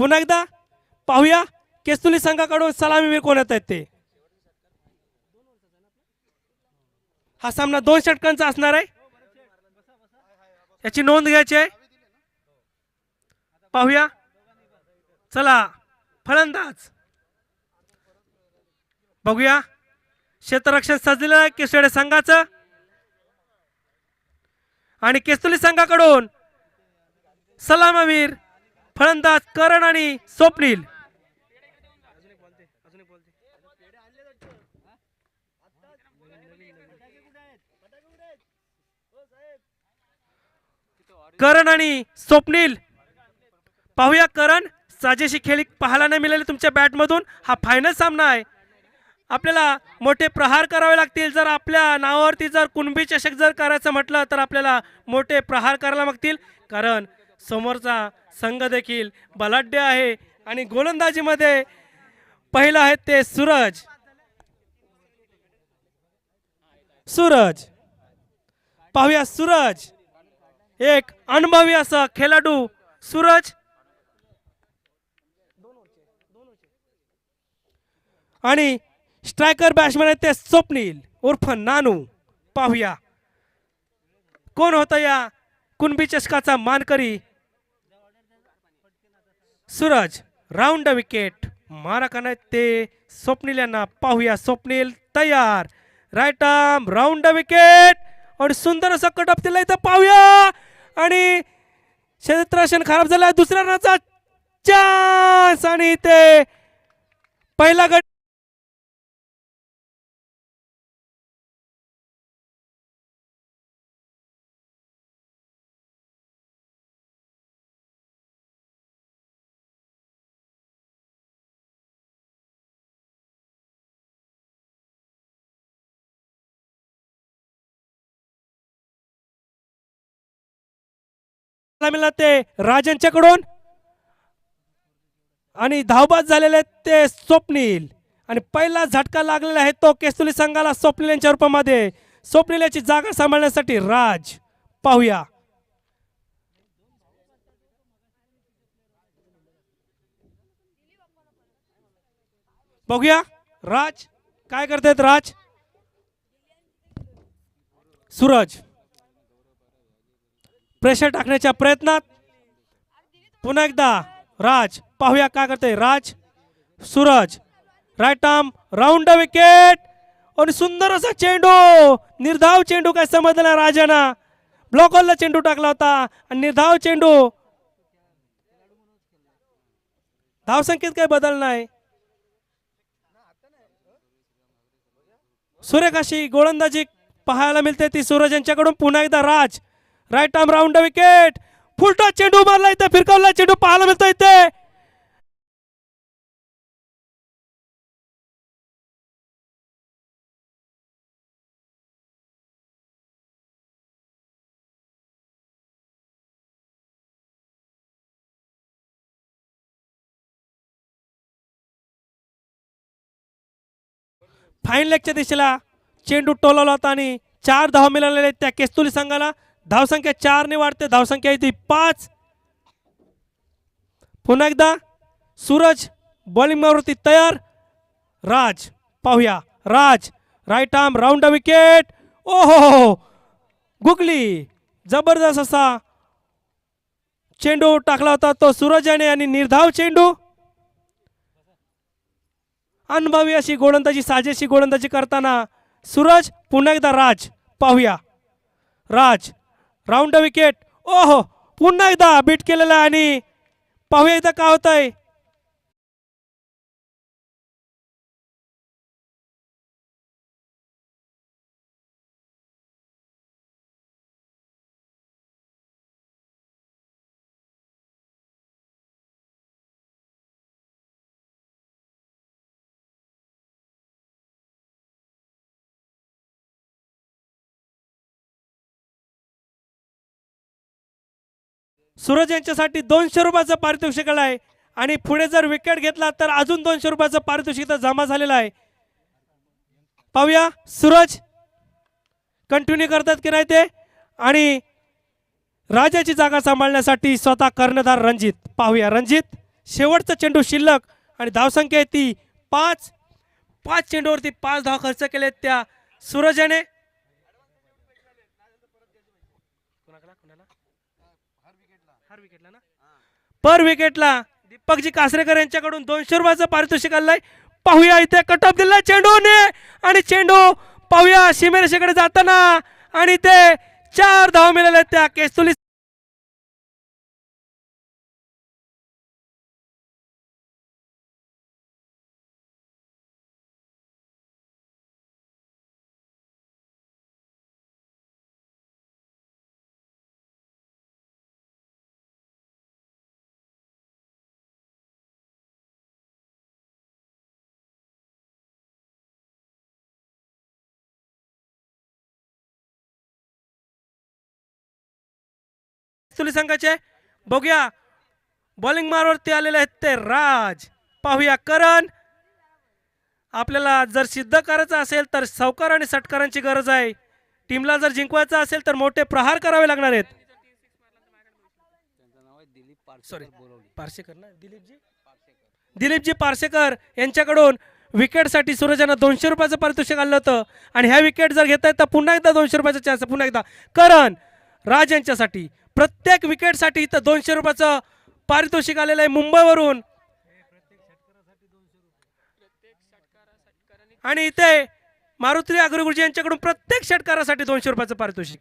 पुन्हा एकदा पाहूया केस्तुली संघाकडून सलामीवीर कोण येत आहेत ते. हा सामना 2 षटकांचा असणार आहे, याची नोंद घ्यायची आहे. पाहूया चला फलंदाज बघूया. क्षेत्ररक्षण सजलेलं आहे केसुळे संघाचं आणि केस्तुली संघाकडून सलामीवीर फलंदाज करण आणि स्वप्नील. करण आणि स्वप्नील. पाहूया करण, साजेशी खेळी पाहायला नाही मिळाली तुमच्या बॅटमधून. हा फायनल सामना आहे, आपल्याला मोठे प्रहार करावे लागतील. जर आपल्या नावावरती जर कुणबी चषक जर करायचं म्हटलं तर आपल्याला मोठे प्रहार करायला लागतील, कारण समोरचा संघ देखील बलाढ्य आहे. आणि गोलंदाजीमध्ये पहिलं आहे ते सूरज. सूरज पाहूया, सूरज एक अनुभवी असा खेळाडू सूरज. आणि स्ट्रायकर बॅट्समॅन आहे ते स्वप्नील उर्फ नानू. पाहूया कोण होता या कुणबी चषकाचा मानकरी. सूरज राऊंड विकेट मारा का नाही ते स्वप्नील यांना. पाहूया स्वप्नील तयार, राईट आर्म राऊंड विकेट आणि सुंदर असं कटअप दिला इथं. पाहूया आणि क्षेत्ररक्षण खराब झाला, दुसऱ्या रनाचा चान्स आणि ते पहिला गट. मिळाला ते राजांच्याकडून आणि धावबाद झालेले ते स्वप्नील. आणि पहिला झटका लागलेला आहे तो केस्तुली संघाला स्वप्नील यांच्या रूपामध्ये. स्वप्नील याची जागा सांभाळण्यासाठी राज. पाहूया बघूया राज काय करतायत. राज सूरज प्रेशर टाकण्याच्या प्रयत्नात. पुन्हा एकदा राज. पाहूया काय करते Raj. Suraj right arm round wicket आणि सुंदर असा चेंडू, निर्धाव चेंडू. काय समजला राजाना, ब्लॉकरला चेंडू टाकला होता आणि निर्धाव चेंडू. धावसंख्येत काही बदल नाही. सुरेख अशी गोलंदाजी पाहायला मिळते ती सूरज यांच्याकडून. पुन्हा एकदा Raj right arm round wicket, फुलटा चेंडू मारला इथे, फिरकावला चेंडू पाहायला मिळतो इथे. फाईन लेगच्या दिशेला चेंडू टोलवला होता आणि 4 धावा मिळालेले त्या केस्तुली संघाला. धावसंख्या 4 ने वाढते, धावसंख्या इथे 5. पुन्हा एकदा सूरज बॉलिंग मारती तयार. राज पाहूया, राज राईट आर्म राऊंड विकेट. ओहो गुगली, जबरदस्त असा चेंडू टाकला होता तो सूरज याने आणि निर्धाव चेंडू. अनुभवी अशी गोलंदाजी, साजेशी गोलंदाजी करताना सूरज. पुन्हा एकदा राज. पाहूया राज राऊंड विकेट. ओहो पुन्हा एकदा बीट केलेला आणि पाहूया एकदा काय होतंय. सूरज यांच्यासाठी 200 रुपयाचं पारितोषिक आहे आणि पुढे जर विकेट घेतला तर अजून 200 रुपयाचं पारितोषिक जमा झालेलं आहे. पाहूया सूरज कंटिन्यू करतात की नाही ते. आणि राजाची जागा सांभाळण्यासाठी स्वतः कर्णधार रणजित. पाहूया रणजित शेवटचा चेंडू शिल्लक आणि धावसंख्या आहे ती 5. 5 चेंडूवरती 5 धाव खर्च केलेत त्या सूरजने. पर विकेटला दीपकजी कासरेकर यांच्याकडून 200 रुपयाचं पारितोषिक आलंय. पाहूया इथे कटऑफ दिलाय चेंडूने आणि चेंडू पाहूया सीमेरेषेकडे जाताना आणि ते 4 धाव मिळाले त्या केस्तुली संघाचे. बघूया बॉलिंग मारवरती आलेले आहेत ते राज. पाहूया करण. आपल्याला जर सिद्ध करायचं असेल तर सावकार आणि षटकारांची गरज आहे. टीमला जर जिंकवायचं असेल तर मोठे प्रहार करावे लागणार आहेत. सॉरी पारसेकर ना दिलीपजी पारसेकर यांच्याकडून विकेटसाठी सूरजांना 200 रुपयाचं पारितोषिक आलं होतं आणि ह्या विकेट जर घेता येत तर पुन्हा एकदा 200 रुपयाचा चान्स. पुन्हा एकदा करण राज यांच्यासाठी प्रत्येक विकेटसाठी इथं 200 रुपयाचं पारितोषिक आलेलं आहे मुंबईवरून. आणि इथे मारुती अग्रगुरुजी यांच्याकडून प्रत्येक षटकारासाठी 200 रुपयाचं पारितोषिक.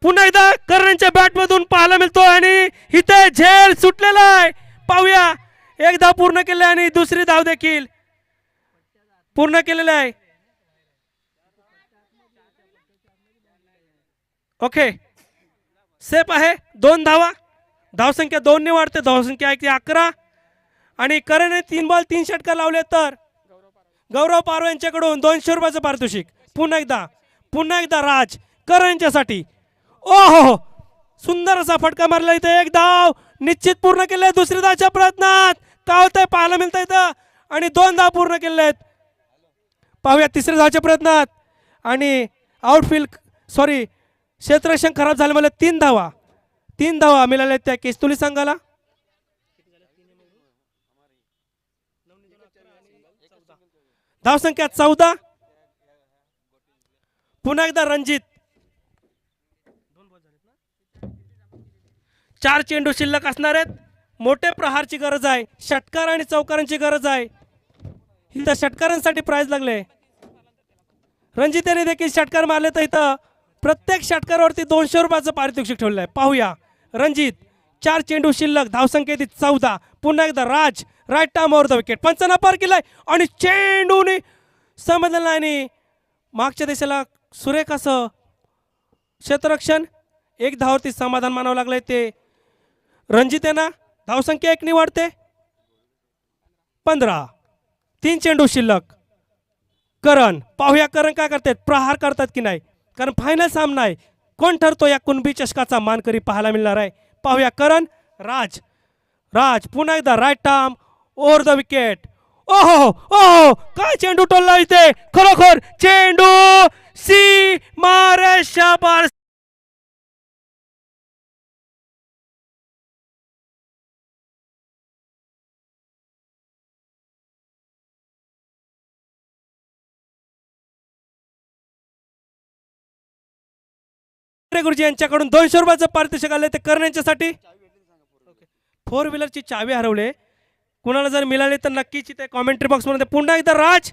पुन्हा एकदा करणच्या बॅट मधून पाहायला मिळतो आणि इथे झेल सुटलेला आहे. पाहूया एक धाव पूर्ण केले आणि दुसरी धाव देखील पूर्ण केलेली आहे. ओके सेफ आहे. 2 धावा. धावसंख्या 2 ने वाढते. धावसंख्या आहे ती 11 आणि करणने 3 बॉल 3 षटकार लावले तर गौरव पारव यांच्याकडून 200 रुपयाचं पारितोषिक. पुन्हा एकदा राज करणच्यासाठी. ओहो सुंदर असा फटका मारला. इथे 1 धाव निश्चित पूर्ण केले. दुसरी धावच्या प्रयत्नात काय होतंय पाहायला मिळतं इथं आणि 2 धाव पूर्ण केलेत. पाहूया तिसऱ्या धावच्या प्रयत्नात आणि आउटफील्ड सॉरी क्षेत्ररक्षण खराब झाले. मला 3 धावा मिळाल्या त्या केस्तुली संघाला. धावसंख्या 14. पुन्हा एकदा रणजित. 4 चेंडू शिल्लक असणार आहेत. मोठे प्रहारची गरज आहे. षटकार आणि चौकारांची गरज आहे. इथं षटकारांसाठी प्राइज लागले. रणजित यांनी देखील षटकार मारले तर इथं प्रत्येक षटकारावरती 200 रुपयाचं पारितोषिक ठेवलेलं आहे. पाहूया रणजित. 4 चेंडू शिल्लक. धावसंख्या 14. पुन्हा एकदा Raj right arm over the wicket. पंचांना पार केलाय आणि चेंडूने समजला आणि मागच्या देशाला सुरेख असं क्षेत्ररक्षण. 1 धाववरती समाधान मानावं लागलंय ते रणजित यांना. धावसंख्या 1 ने वाढते. 15. 3 चेंडू शिल्लक. करण. पाहूया करण काय करतात. प्रहार करतात की नाही कारण फायनल सामना आहे. कोण ठरतो या कुणबी चषकाचा मानकरी पाहायला मिळणार आहे. पाहूया करण राज पुन्हा एकदा right arm over the wicket. ओहो काय चेंडू टोलला इथे. खरोखर चेंडू सी मारेशा पार. गुरुजी यांच्याकडून 200 रुपयाचं पारितोषिक आले ते करण्यासाठी. 4 व्हीलरची चावी हरवले. कुणाला जर मिळाले तर नक्कीच ते कॉमेंट्री बॉक्स मध्ये. पुन्हा एकदा राज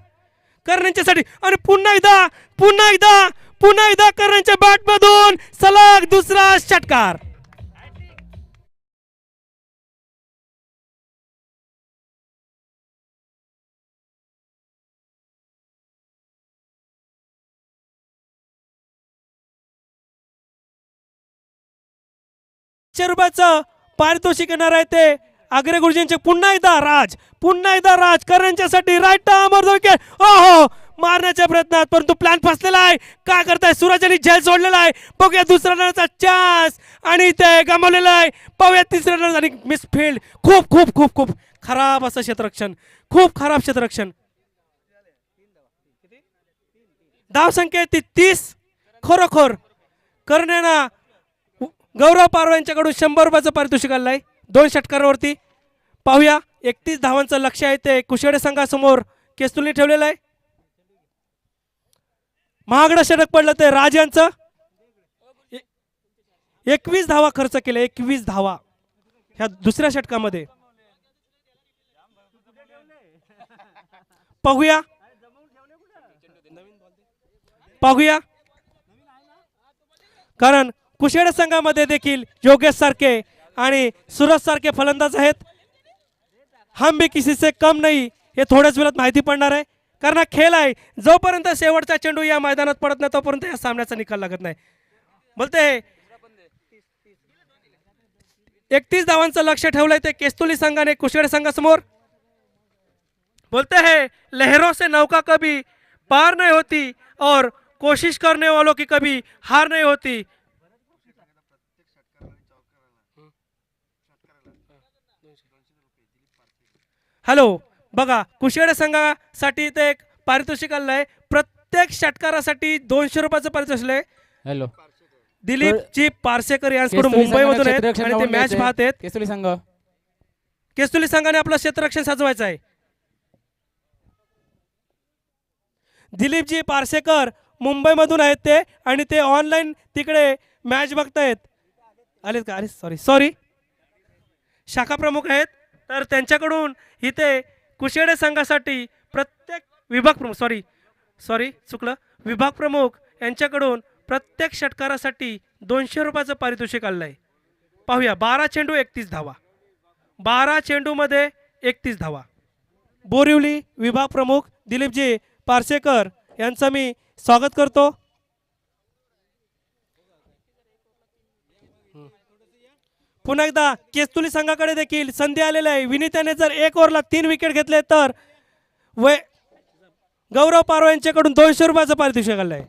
करण्यासाठी आणि पुन्हा एकदा करण्याच्या बॅट मधून सलग दुसरा षटकार. रुपयाचं पारितोषिक येणार आहे ते आग्रे गुरुजींचे. पुन्हा एकदा राज करण्यासाठी राईट आर्मवर विकेट. ओहो मारण्याच्या प्रयत्नात परंतु प्लॅन फसलेला आहे. काय करताय सूरजांनी झेल सोडलेला आहे. बघूया दुसरा रनचा चान्स आणि ते गमावलेला आहे. पाहूया तिसरा रन आणि मिसफिल्ड. खूप खराब असं क्षेत्ररक्षण. खूप खराब क्षेत्ररक्षण. धावसंख्या ती 30. खरोखर करण्याना गौरव पारवा यांच्याकडून 100 रुपयाचं पारितोषिक आलं आहे 2 षटकारावरती. पाहूया 31 धावांचं लक्ष आहे ते कुशेडे संघासमोर केस्तुलने ठेवलेलं आहे. महागडं षटक पडलं ते राज यांचं. 21 धावा खर्च केले 21 धावा ह्या दुसऱ्या षटकामध्ये. पाहूया पाहूया कारण कुशेडे संघामध्ये देखील योगेश सारखे आणि सूरज सारखे फलंदाज आहेत. हम भी किसी से कम नहीं हे थोड्याच वेळात माहिती पडणार आहे. कारण हा खेळ आहे जोपर्यंत शेवटचा चेंडू या मैदानात पडत नाही तोपर्यंत या सामन्याचा निकाल लागत नाही. बोलते 31 धावांचं लक्ष ठेवलंय ते केस्तुली संघाने कुशेडे संघासमोर. बोलते हैं लहरों से नौका कभी पार नहीं होती और कोशिश करने वालों की कभी हार नहीं होती. हॅलो बघा कुशेडे संघासाठी ते एक पारितोषिक आलं आहे. प्रत्येक षटकारासाठी 200 रुपयाचं पारितोषिक आहे. हॅलो दिलीप जी पारसेकर यांच्याकडून मुंबईमधून आहेत आणि ते मॅच पाहत आहेत. केसुली संघ केस्तुली संघाने आपलं क्षेत्ररक्षण सजवायचं आहे. दिलीपजी पारसेकर मुंबईमधून आहेत ते आणि ते ऑनलाईन तिकडे मॅच बघतायत. आलेत का? अरे सॉरी शाखा प्रमुख आहेत तर त्यांच्याकडून इथे कुशेडे संघासाठी प्रत्येक विभाग प्रमुख चुकलं विभाग प्रमुख यांच्याकडून प्रत्येक षटकारासाठी 200 रुपयाचं पारितोषिक आलं आहे. पाहूया 12 चेंडू 31 धावा 12 चेंडूमध्ये 31 धावा. बोरिवली विभाग प्रमुख दिलीपजी पारसेकर यांचं मी स्वागत करतो. पुन्हा एकदा केस्तुली संघाकडे देखील संधी आलेली आहे. विनीताने जर 1 ओव्हरला 3 विकेट घेतले तर गौरव पारवा यांच्याकडून 200 रुपयाचं पारितोषिक आलं आहे.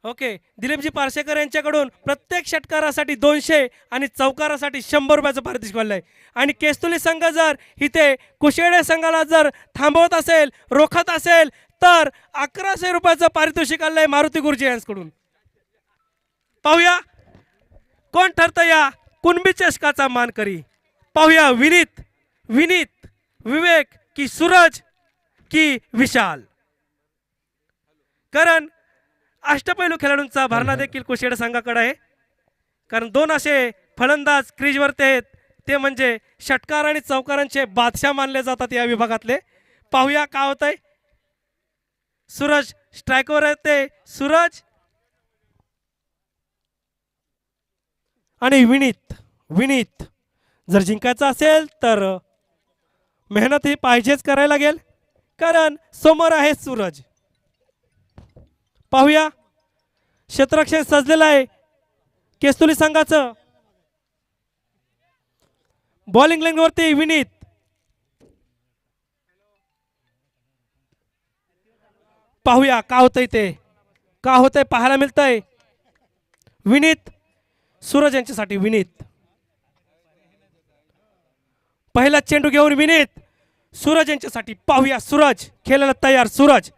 ओके दिलीपजी पारसेकर यांच्याकडून प्रत्येक षटकारासाठी 200 आणि चौकारासाठी 100 रुपयाचं पारितोषिक आलं आहे. आणि केस्तुली संघ जर इथे कुशेडे संघाला जर थांबवत असेल रोखत असेल तर 1100 रुपयाचं पारितोषिक आलं आहे मारुती गुरुजी यांच्याकडून. पाहूया कोण ठरतं या कुणबी चषकाचा मानकरी. पाहूया विनीत विवेक की सूरज की विशाल. कारण अष्टपैलू खेळाडूंचा भरणा देखील कुशेडे संघाकडे आहे. कारण 2 असे फलंदाज क्रीजवरती आहेत ते म्हणजे षटकार आणि चौकारांचे बादशाह मानले जातात या विभागातले. पाहूया काय होतंय. सूरज स्ट्रायकवर येते सूरज आणि विनीत जर जिंकायचं असेल तर मेहनत ही पाहिजेच करायला लागेल कारण समोर आहे सूरज. पाहूया क्षेत्ररक्षण सजलेलं आहे केस्तुली संघाचं. बॉलिंग लाईनवरती विनीत. पाहूया का होतंय ते का होतंय पाहायला मिळतंय. विनीत सूरज यांच्यासाठी विनीत पहिला चेंडू घेऊन विनीत सूरज यांच्यासाठी. पाहूया सूरज खेळायला तयार. Suraj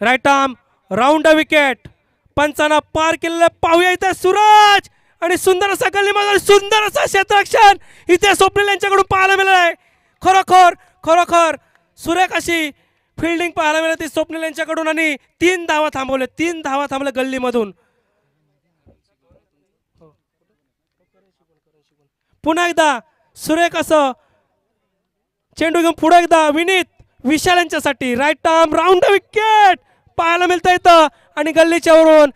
right arm round a wicket पंचांना पार केलेलं. पाहूया इथे सूरज आणि सुंदर असा गल्लीमध्ये सुंदर असं क्षेत्ररक्षण इथे स्वप्नील यांच्याकडून पाहायला मिळालं आहे. खरोखर सुरेख अशी फिल्डिंग पाहायला मिळते स्वप्नील यांच्याकडून आणि 3 धावा थांबवले गल्लीमधून. पुन्हा एकदा सुरेख असं चेंडू घेऊन पुढे एकदा विनीत विशाल यांच्यासाठी right arm round the wicket पाहायला मिळतं इथं आणि गल्लीच्या वरून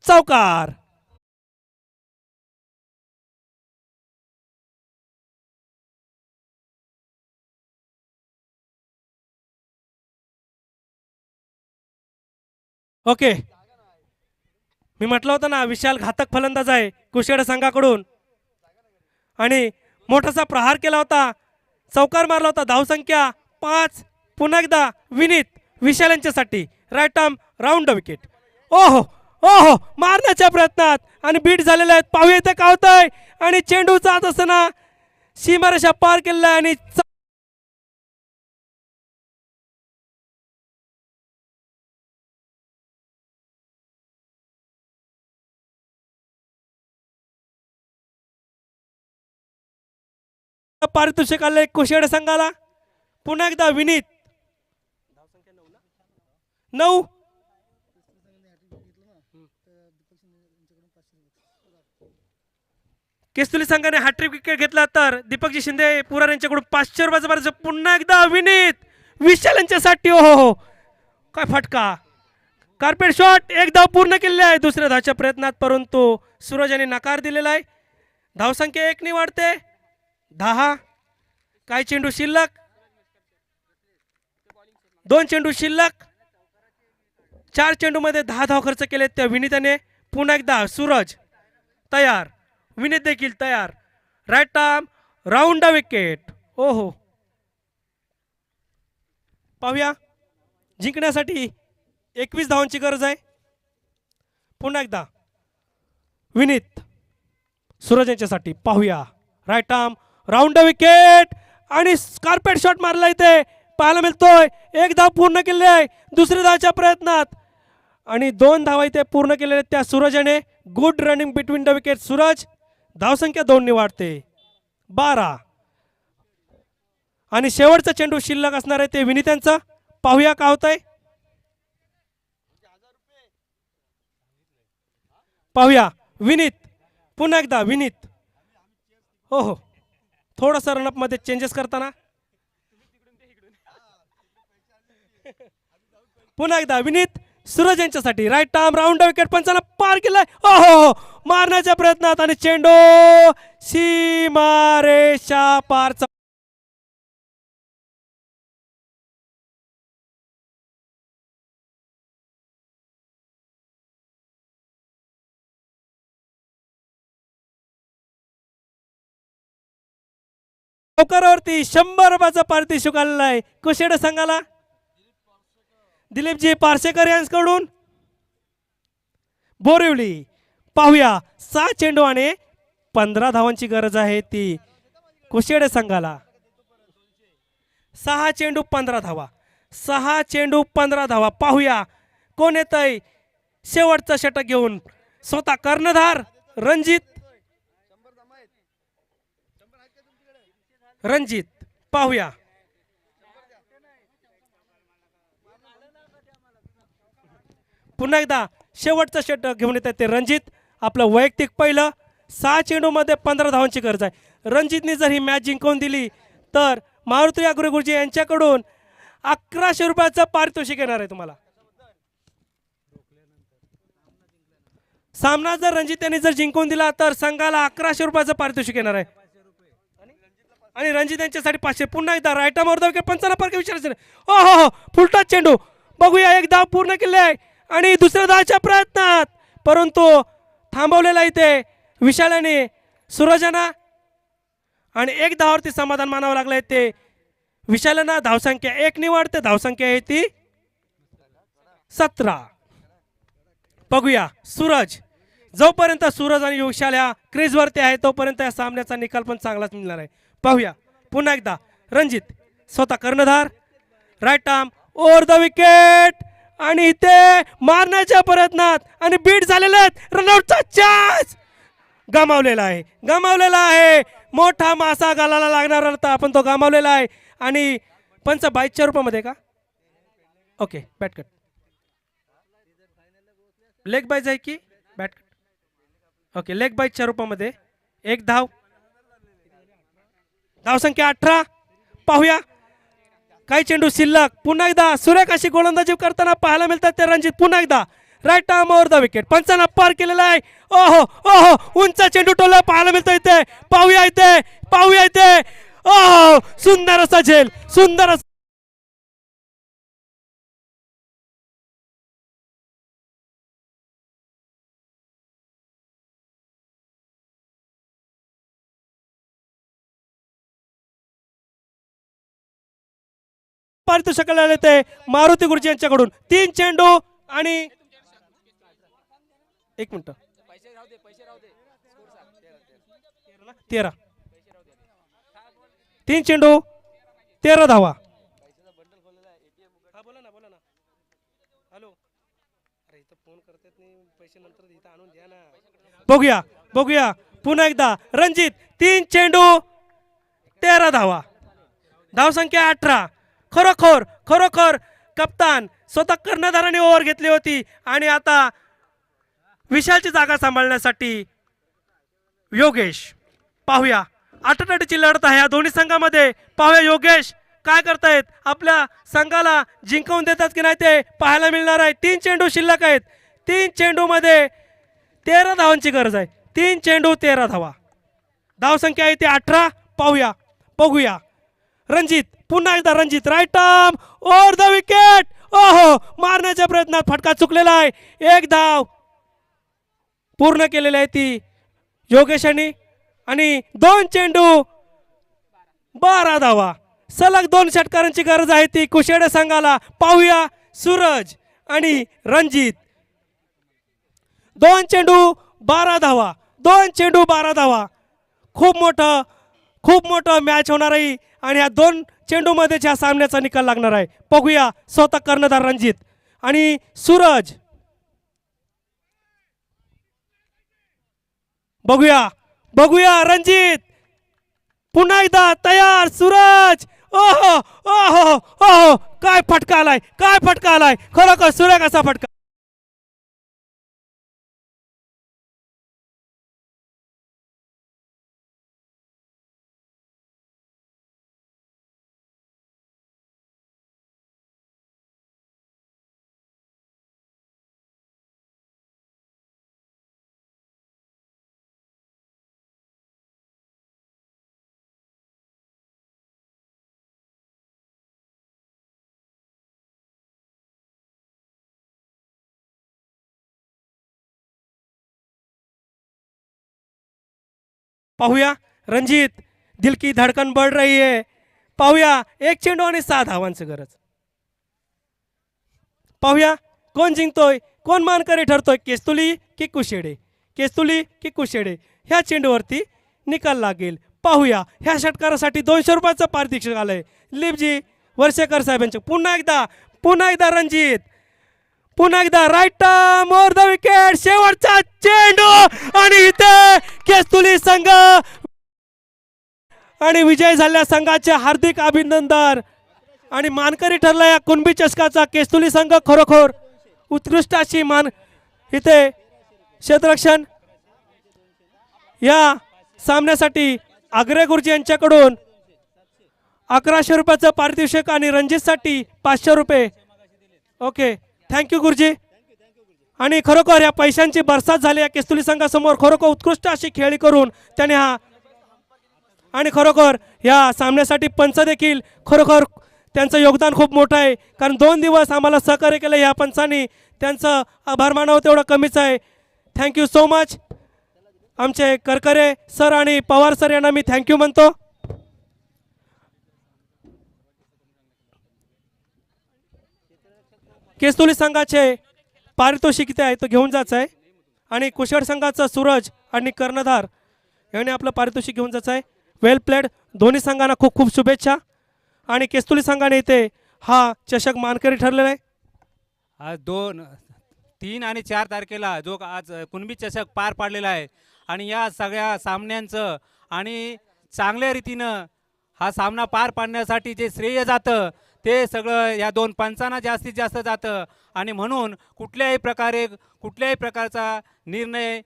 चौकार. ओके मी म्हटलं होतं ना विशाल घातक फलंदाज आहे कुशेडे संघाकडून आणि मोठासा प्रहार केला होता चौकार मारला होता. धावसंख्या 5. पुन्हा एकदा विनीत विशाल यांच्यासाठी right arm round the wicket. ओहो मारण्याच्या प्रयत्नात आणि बीट झालेले आहेत. पाहूया इथे काय होतंय आणि चेंडू जात असताना सीमारेषा पार केलेला आहे आणि पारितोषिक आले कुशेड संघाला. पुन्हा एकदा विनीत 9. केस्तुली संघाने हॅट्रिक विकेट घेतला तर दीपकजी शिंदे पुरार यांच्याकडून 500 रुपयाचं बरं. पुन्हा एकदा विनीत विशाल यांच्यासाठी. हो हो काय फटका. Carpet shot. एक धाव पूर्ण केलेली आहे दुसऱ्या धावच्या प्रयत्नात, परंतु सूरज यांनी नकार दिलेला आहे. धावसंख्या 1 वाढते. 10. काय चेंडू शिल्लक. 2 चेंडू शिल्लक. 4 चेंडूमध्ये 10 धाव खर्च केले त्या विनीताने. पुन्हा एकदा सूरज तयार. विनीत देखील तयार. Right arm round the wicket. ओहो पाहूया. जिंकण्यासाठी 21 धावांची गरज आहे. पुन्हा एकदा विनीत सूरज यांच्यासाठी. पाहूया right arm round the wicket आणि कार्पेट शॉट मारला इथे पाहायला मिळतोय. 1 धाव पूर्ण केली आहे दुसऱ्या धावच्या प्रयत्नात आणि 2 धावा इथे पूर्ण केलेल्या त्या सूरजने. Good running between the wicket Suraj. धावसंख्या 2 वाढते. 12 आणि शेवटचा चेंडू शिल्लक असणार आहे ते विनीतांचा. पाहूया का होतंय. पाहूया विनीत. पुन्हा एकदा विनीत. हो हो थोडंसं रनअप मध्ये चेंजेस करताना. पुन्हा एकदा विनीत सूरज यांच्यासाठी. Right arm round wicket. पंचाला पार केलाय. हो मारण्याच्या प्रयत्नात आणि चेंडू सीमारेषा पार. लवकरवरती 100 रुपयाचा पारितोषिक आलेला आहे कुशेड संघाला. दिलीपजी पारसेकर यांच्याकडून. बोरिवली. पाहूया 6 चेंडू आणि 15 धावांची गरज आहे ती कुशेड संघाला. 6 चेंडू 15 धावा. 6 चेंडू 15 धावा. पाहूया कोण येतंय शेवटचा षटक घेऊन. स्वतः कर्णधार रणजित. रणजित पाहूया. पुन्हा एकदा शेवटचा षटक घेऊन येतात ते रणजित. आपलं वैयक्तिक पहिलं. 6 चेंडू मध्ये 15 धावांची गरज आहे. रणजितने जर ही मॅच जिंकवून दिली तर मारुती अग्रे गुरुजी यांच्याकडून 1100 रुपयाचं पारितोषिक येणार आहे तुम्हाला. सामना जर रणजित यांनी जर जिंकून दिला तर संघाला 1100 रुपयाचं पारितोषिक येणार आहे आणि रणजित यांच्यासाठी 500. पुन्हा एकदा राईट आर्म विकेट. पंचाला पार विचारायचं. हो फुलटा चेंडू. बघूया 1 धाव पूर्ण केले आहे आणि दुसऱ्या धावच्या प्रयत्नात, परंतु थांबवलेला इथे विशालाने सूरजांना आणि 1 धावावरती समाधान मानावं लागलंय ते विशालांना. धावसंख्या 1 वाढते. धावसंख्या आहे ती 17. बघूया सूरज. जोपर्यंत सूरज आणि विशाल ह्या क्रीजवरती आहे तोपर्यंत या सामन्याचा निकाल पण चांगलाच मिळणार आहे. पाहूया पुन्हा एकदा रणजित स्वतः कर्णधार. Right arm over the wicket आणि इथे मारण्याच्या प्रयत्नात आणि बीट झालेले आहेत. रनआउटचा चान्स गमावलेला आहे. मोठा मासा गालाला लागणार होता पण तो गमावलेला आहे. आणि पंच 22च्या रूपामध्ये का. Okay bat cut. लेग बाईज आहे की बॅट कट. ओके लेग बाईजच्या रूपामध्ये 1 धाव. धावसंख्या 18. पाहूया काही चेंडू शिल्लक. पुन्हा एकदा सुरेख अशी गोलंदाजी करताना पाहायला मिळतात ते रणजित. पुन्हा एकदा right arm over the wicket. पंचांना पार केलेला आहे. ओहो उंच चेंडू टोला पाहायला मिळतो इथे. पाहूया इथे. ओहो सुंदर असा झेल. सुंदर पारितोषिक आले ते मारुती गुरुजी यांच्याकडून. 3 चेंडू आणि 1 मिनिट. 13 3 चेंडू 13 धावा. बघूया बघूया पुन्हा एकदा रणजित 3 चेंडू 13 धावा. धावसंख्या 18. खरोखर खरोखर कप्तान स्वतः कर्णधाराने ओव्हर घेतली होती आणि आता विशालची जागा सांभाळण्यासाठी योगेश. पाहूया आटोटाटीची लढत आहे या दोन्ही संघामध्ये. पाहूया योगेश काय करतायत, आपल्या संघाला जिंकवून देतात की नाही ते पाहायला मिळणार आहे. 3 चेंडू शिल्लक आहेत. 3 चेंडू मध्ये 13 धावांची गरज आहे. 3 चेंडू 13 धावा. धावसंख्या आहे ते 18. पाहूया बघूया रणजित पुन्हा एकदा Ranjit right arm over the wicket. ओहो मारण्याच्या प्रयत्नात फटका चुकलेला आहे. 1 धाव पूर्ण केलेली आहे ती योगेशांनी आणि 2 चेंडू 12 धावा. सलग 2 षटकारांची गरज आहे ती कुशेडे संघाला. पाहूया सूरज आणि रणजित 2 चेंडू 12 धावा. 2 चेंडू 12 धावा. खूप मोठं मॅच होणार आहे आणि या 2 चेंडू मध्ये ज्या सामन्याचा निकाल लागणार आहे. बघूया स्वतः कर्णधार रणजित आणि सूरज. बघूया बघूया रणजित पुन्हा एकदा तयार. सूरज ओहो ओहो ओहो काय फटका आलाय, काय फटका आलाय. खरोखर सूर्य कसा फटका. पाहूया रणजित दिल की धडकन बढ़ रही है. पाहूया 1 चेंडू आणि 6 धावांची गरज. पाहूया कोण जिंकतोय, कोण मानकरी ठरतोय, केस्तुली की कुशेडे. केस्तुली की कुशेडे ह्या चेंडूवरती निकाल लागेल. पाहूया ह्या षटकारासाठी 200 रुपयाचं पारितोषिक आलंय लिपजी वर्षेकर साहेबांचे. पुन्हा एकदा रणजित पुन्हा एकदा right arm over the wicket. शेवटचा चेंडू आणि इथे केस्तुली संघ आणि विजय झालेल्या संघाचे हार्दिक अभिनंदन आणि मानकरी ठरला या कुणबी चषकाचा केस्तुली संघ. खरोखर उत्कृष्ट अशी इथे क्षेत्ररक्षण या सामन्यासाठी आग्रे गुरुजी यांच्याकडून 1100 रुपयाचं पारितोषिक आणि रणजितसाठी 500 रुपये. ओके थँक्यू गुरुजी. आणि खरोखर या पैशांची बरसात झाली या केस्तुली संघासमोर. खरोखर उत्कृष्ट अशी खेळी करून त्याने हा आणि खरोखर या सामन्यासाठी पंच देखील खरोखर त्यांचं योगदान खूप मोठं आहे. कारण 2 दिवस आम्हाला सहकार्य केलं या पंचांनी. त्यांचं आभार मानावं तेवढं कमीच आहे. Thank you so much. आमचे करकरे सर आणि पवार सर यांना मी थँक्यू म्हणतो. केस्तुली संघाचे पारितोषिक किती आहे तो घेऊन जायचं आहे आणि कुशेड संघाचा सूरज आणि कर्णधार यांनी आपलं पारितोषिक घेऊन जायचं आहे. वेल प्लेड. दोन्ही संघांना खूप खूप शुभेच्छा. आणि केस्तुली संघाने इथे हा चषक मानकरी ठरलेला आहे. आज 2, 3 आणि 4 तारखेला जो आज कुणबी चषक पार पाडलेला आहे आणि या सगळ्या सामन्यांचं आणि चांगल्या रीतीनं हा सामना पार पाडण्यासाठी जे श्रेय जातं ते सगळं या 2 पंचांना जास्तीत जास्त जातं. आणि म्हणून कुठल्याही प्रकारचा निर्णय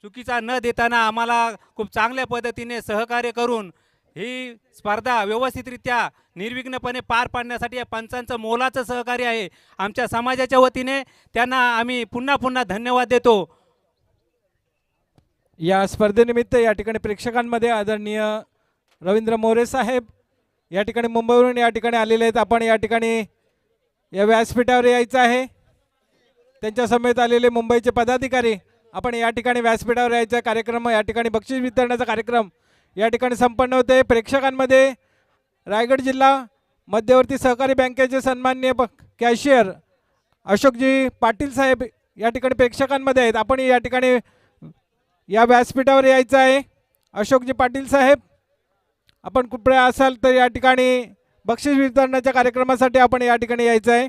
चुकीचा न देताना आम्हाला खूप चांगल्या पद्धतीने सहकार्य करून ही स्पर्धा व्यवस्थितरित्या निर्विघ्नपणे पार पाडण्यासाठी या पंचांचं मोलाचं सहकार्य आहे. आमच्या समाजाच्या वतीने त्यांना आम्ही पुन्हा पुन्हा धन्यवाद देतो. या स्पर्धेनिमित्त या ठिकाणी प्रेक्षकांमध्ये आदरणीय रवींद्र मोरे साहेब या ठिकाणी मुंबईवरून या ठिकाणी आलेले आहेत. आपण या ठिकाणी या व्यासपीठावर यायचं आहे. त्यांच्या समेत आलेले मुंबईचे पदाधिकारी आपण या ठिकाणी व्यासपीठावर यायचा कार्यक्रम या ठिकाणी बक्षीस वितरणाचा कार्यक्रम या ठिकाणी संपन्न होते. प्रेक्षकांमध्ये रायगड जिल्हा मध्यवर्ती सहकारी बँकेचे सन्माननीय कॅशियर अशोकजी पाटील साहेब या ठिकाणी प्रेक्षकांमध्ये आहेत. आपण या ठिकाणी या व्यासपीठावर यायचं आहे. अशोकजी पाटील साहेब आपण कुठे असाल तर या ठिकाणी बक्षीस वितरणाच्या कार्यक्रमासाठी आपण या ठिकाणी यायचं आहे.